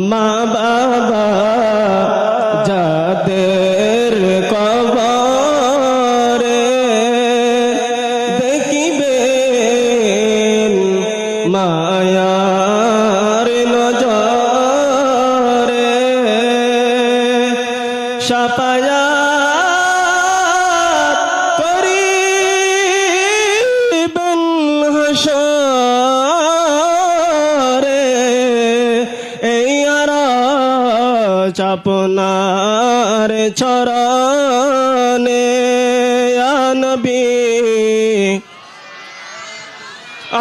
মা বাবা যাদের কবরে দেখিবেন মায়ার নজরে শাফায়াত করিবেন হাসরে এই আরজ আপনার চরণে ইয়া নবী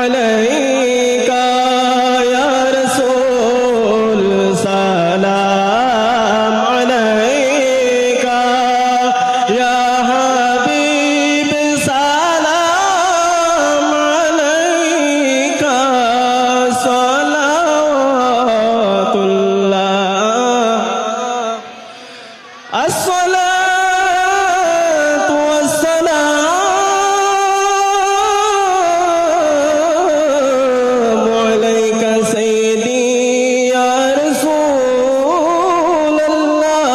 আলাইকা ইয়া রাসূল সালাম আলাইকা ইয়া হাবিব সালাম আলাইকা সালাওয়াতুল্লাহ আসসালাতু ওয়াসসালামু আলাইকা সাইয়্যিদি ইয়া রাসূলাল্লাহ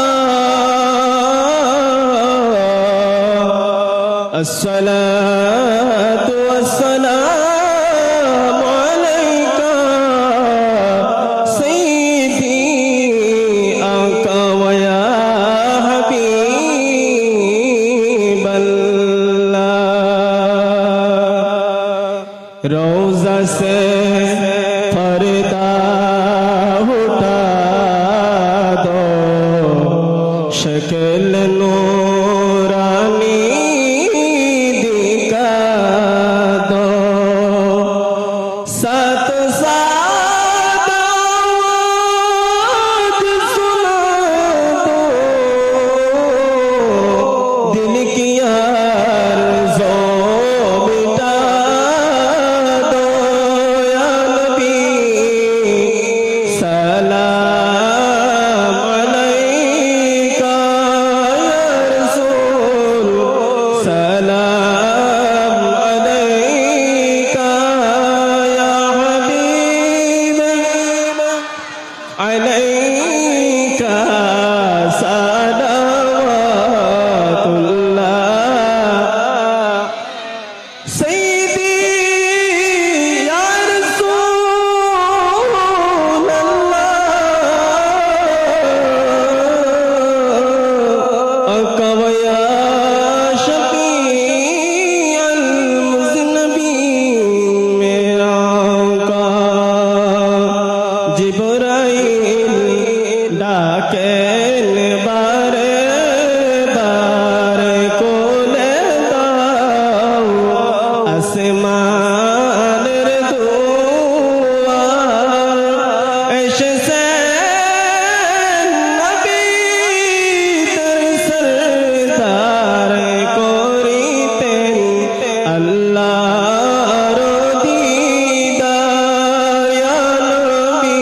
আসসালাতু ওয়াসসালামু আলাইকা সাইয়্যিদি আকা ওয়া ইয়া হাবিবাল্লাহ রওজা সে पर्दा उठा दो शक्ल नूरानी दिखा दो सत सादात सुना दो दिल की आरज़ू मिटा दो या नबी सलाम अलैका या रसूल सलाम अलैका या हबीब अलैका सलावतुल्लाह सैयदी या रसूलल्लाह अका व या शफीअल मुज़नबीन मेरा आका जिब्राइल डाकेन बारे बारे कोले दाओ আসমানের দুয়ার এসেছেন নবী তার সরদার করিতেন আল্লাহর দিদার ইয়া নবী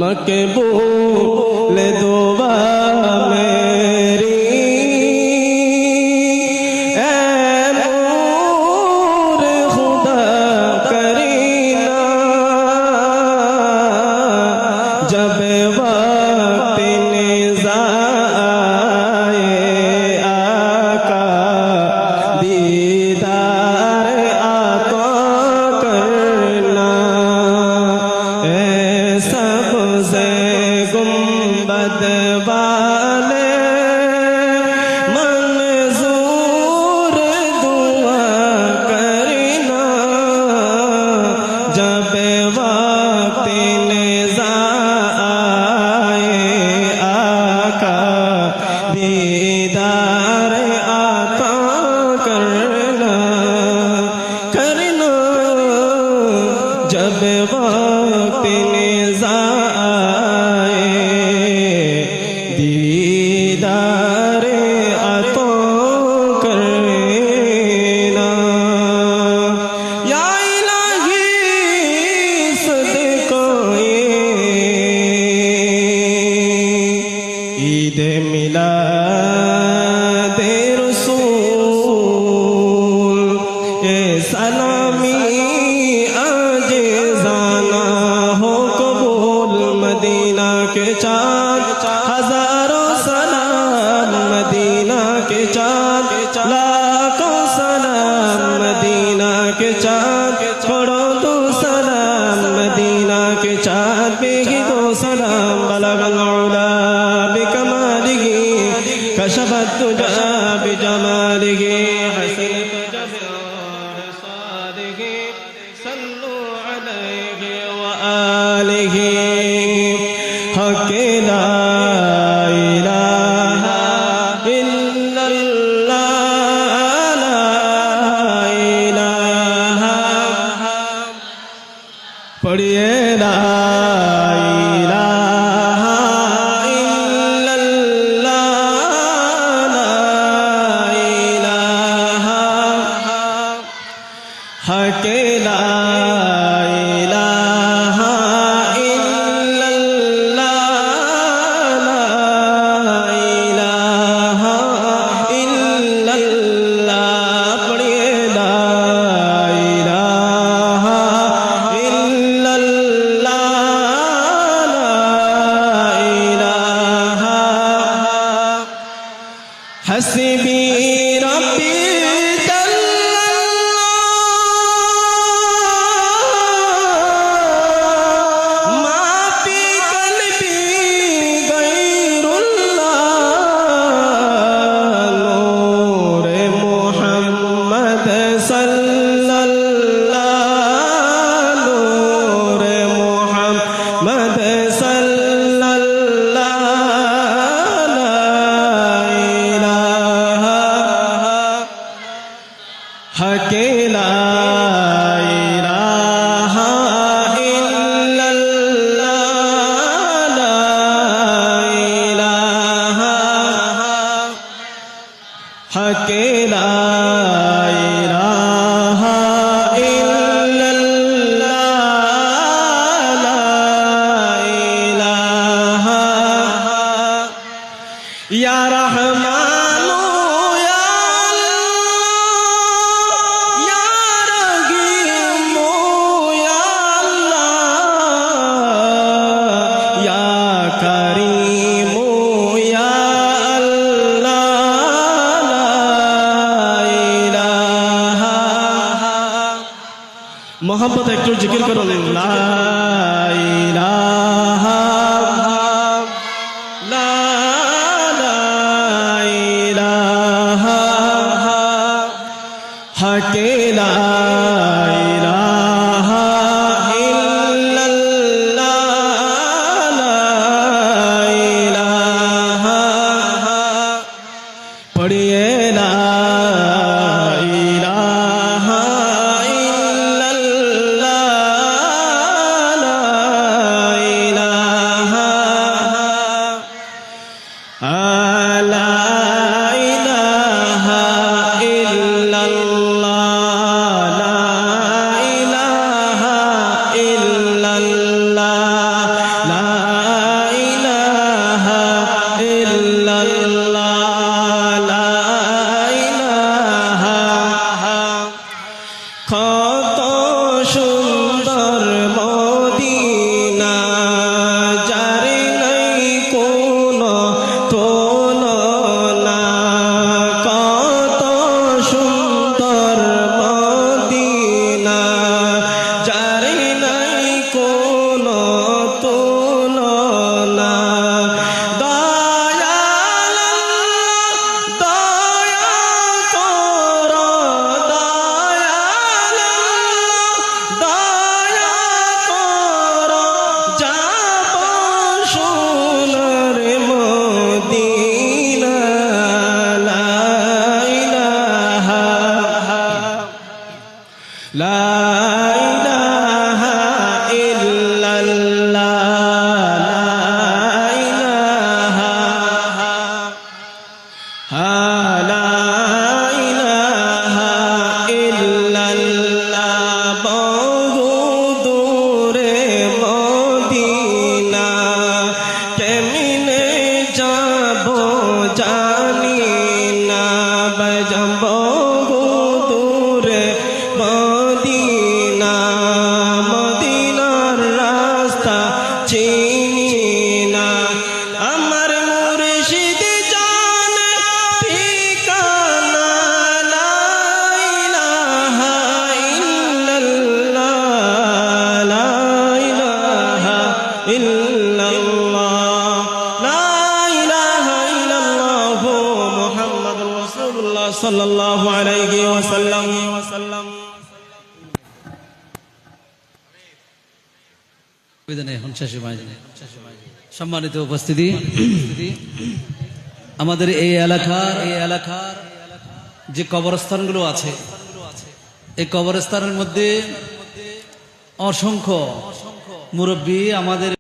मकबूल दुआ मेरी ऐ नूर खुदा करीना जब वक्त निज़ा आए आका दीदार आता करना ऐ सबसे गुंबद वाले मंजूर दुआ करना जब वक्त निज़ा आए आका दीदार आता करना करना जब वक्त निज़ा आए दीदार आता करना या इलाही सदक़ाए ईद मिलाद रसूल ए सलामी आज जाना हो कबूल मदीना के चाँद हजारों सलाम मदीना के चाँद लाखों सलाम मदीना के चाँद छोड़ो तो सलाम मदीना के चाँद बेगी तो सलाम बलगल उला बिकमालिही कशफत तुजा बिजमालिही हसनत जमीअ सादिही सल्लु अलैहि व आलिही हक़ ला इलाहा इल्लल्लाह ला इलाहा पढ़िए ला इलाहा इल्लल्लाह ला इलाहा हक़ ला इलाहा इल्लल्लाह ला इलाहा इल्लल्लाह पढ़िए ला इलाहा इल्लल्लाह ला इलाहा हस्बी रब्बी हक़ ला इलाहा इल्लल्लाह ला इलाहा हक़ ला इलाहा इल्लल्लाह ला इलाहा या रहमानो मोहब्बत एक तो जिक्र करो ला इलाहा ला ला इलाहा हक़ ला इलाहा इल्लल्लाह ला इलाहा पढ़िए ला इलाहा इल्लल्लाह ला সাল্লাল্লাহু আলাইহি ওয়াসাল্লাম। সম্মানিত উপস্থিতি, আমাদের এই এলাকার যে কবরস্থানগুলো আছে, এই কবরস্থানের মধ্যে অসংখ্য মুরব্বী আমাদের